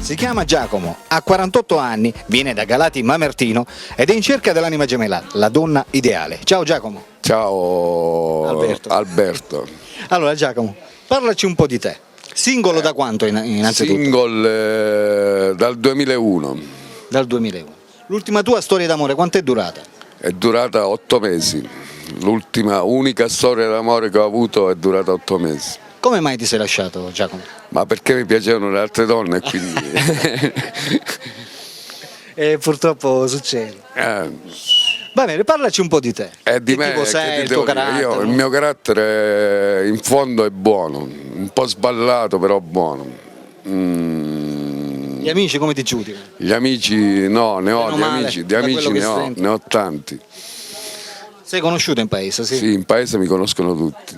Si chiama Giacomo, ha 48 anni, viene da Galati Mamertino ed è in cerca dell'anima gemella, la donna ideale. Ciao Giacomo. Ciao Alberto. Allora Giacomo, parlaci un po' di te. Singolo da quanto innanzitutto? Single dal 2001. Dal 2001. L'ultima tua storia d'amore quanto è durata? È durata 8 mesi. L'ultima, unica storia d'amore che ho avuto è durata 8 mesi. Come mai ti sei lasciato, Giacomo? Ma perché mi piacevano le altre donne e quindi... E purtroppo succede. Va bene, parlaci un po' di te. È di Che me, tipo sei, il tuo carattere? il mio carattere in fondo è buono, un po' sballato però buono. Gli amici come ti giudicano? Gli amici no, ne ho Meno di male, amici, da quello che sento. ne ho tanti. Sei conosciuto in paese, sì? Sì, in paese mi conoscono tutti.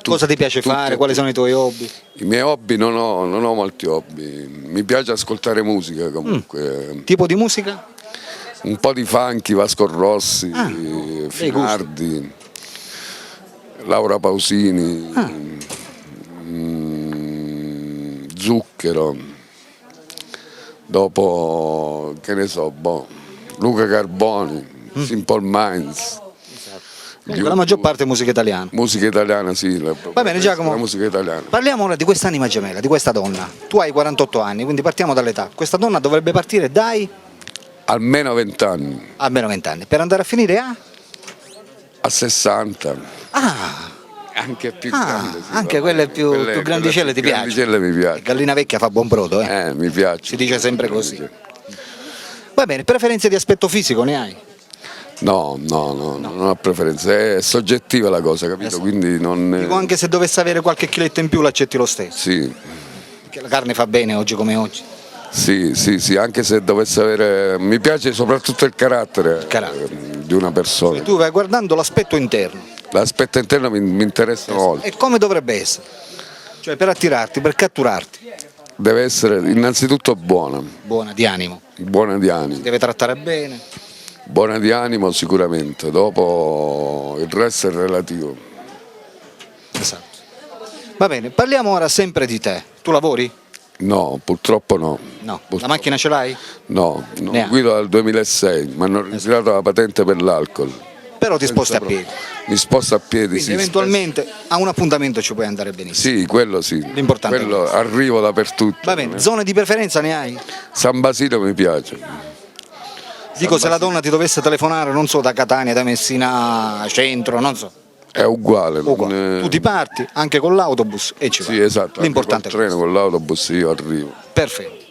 Cosa ti piace fare? Quali sono i tuoi hobby? I miei hobby non ho molti hobby. Mi piace ascoltare musica comunque. Tipo di musica? Un po' di funky, Vasco Rossi, bei Finardi, Laura Pausini, Zucchero, dopo che ne so, Luca Carboni, Simple Minds. Comunque, la maggior parte è musica italiana. Musica italiana, sì. Va bene Giacomo, la musica italiana. parliamo ora di quest'anima gemella, di questa donna. Tu hai 48 anni, quindi partiamo dall'età. Questa donna dovrebbe partire dai Almeno 20 anni, almeno 20 anni, per andare a finire a 60, Ah, anche più grande. Sì, anche quelle più grandicelle ti piacciono? Grandicelle mi piacciono. Gallina vecchia fa buon brodo, Mi piace. Si dice sempre così. Va bene, preferenze di aspetto fisico ne hai? No, non ho preferenze, è soggettiva la cosa, capito? Esatto. Quindi non... Dico, anche se dovesse avere qualche chiletto in più l'accetti lo stesso, Sì, perché la carne fa bene oggi come oggi. sì, anche se dovesse avere... Mi piace soprattutto il carattere, di una persona. E tu vai guardando l'aspetto interno. L'aspetto interno mi interessa molto. E come dovrebbe essere? Cioè per attirarti, per catturarti. Deve essere innanzitutto buona Buona di animo, di animo. deve trattare bene. Buona di animo sicuramente, dopo il resto è relativo. Esatto. Va bene, parliamo ora sempre di te. Tu lavori? No, purtroppo no. No. Purtroppo. La macchina ce l'hai? No, non Neanche. guido dal 2006, mi hanno ritirato la patente per l'alcol. Però ti sposti a piedi. Mi sposto a piedi, Quindi sì. eventualmente a un appuntamento ci puoi andare benissimo. Sì, quello sì. L'importante Quello è questo. arrivo dappertutto. Va bene, zone di preferenza ne hai? San Basilio mi piace. Dico, se la donna ti dovesse telefonare, non so, da Catania, da Messina, centro, non so. È uguale. Tu ti parti anche con l'autobus e ci vai. Sì, esatto. L'importante è Col treno, questo. con l'autobus io arrivo. Perfetto.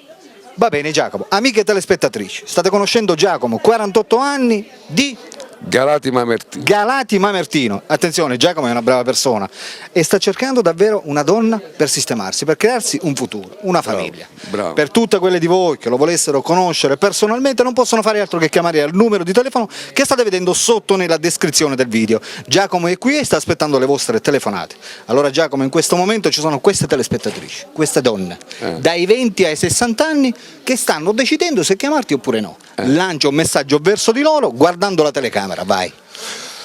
Va bene Giacomo, amiche telespettatrici, state conoscendo Giacomo, 48 anni, di Galati Mamertino. Galati Mamertino. Attenzione, Giacomo è una brava persona e sta cercando davvero una donna per sistemarsi, per crearsi un futuro, una famiglia. Bravo. Per tutte quelle di voi che lo volessero conoscere personalmente non possono fare altro che chiamare al numero di telefono che state vedendo sotto nella descrizione del video. Giacomo è qui e sta aspettando le vostre telefonate. Allora Giacomo, in questo momento ci sono queste telespettatrici, queste donne, dai 20 ai 60 anni, che stanno decidendo se chiamarti oppure no. Lancia un messaggio verso di loro guardando la telecamera, vai.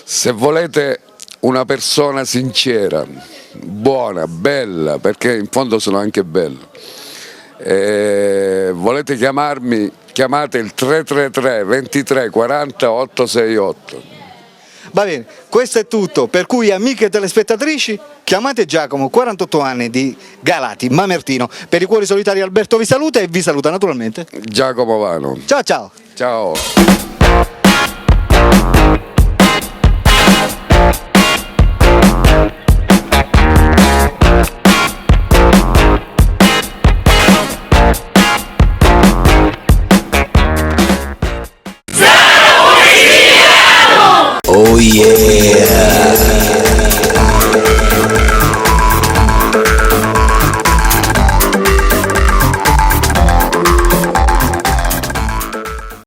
Se volete una persona sincera, buona, bella, perché in fondo sono anche bello, volete chiamarmi, chiamate il 333 23 40 868. Va bene, questo è tutto, per cui amiche telespettatrici chiamate Giacomo, 48 anni, di Galati Mamertino. Per i cuori solitari Alberto vi saluta e vi saluta naturalmente Giacomo Vano. ciao ciao. Ciao.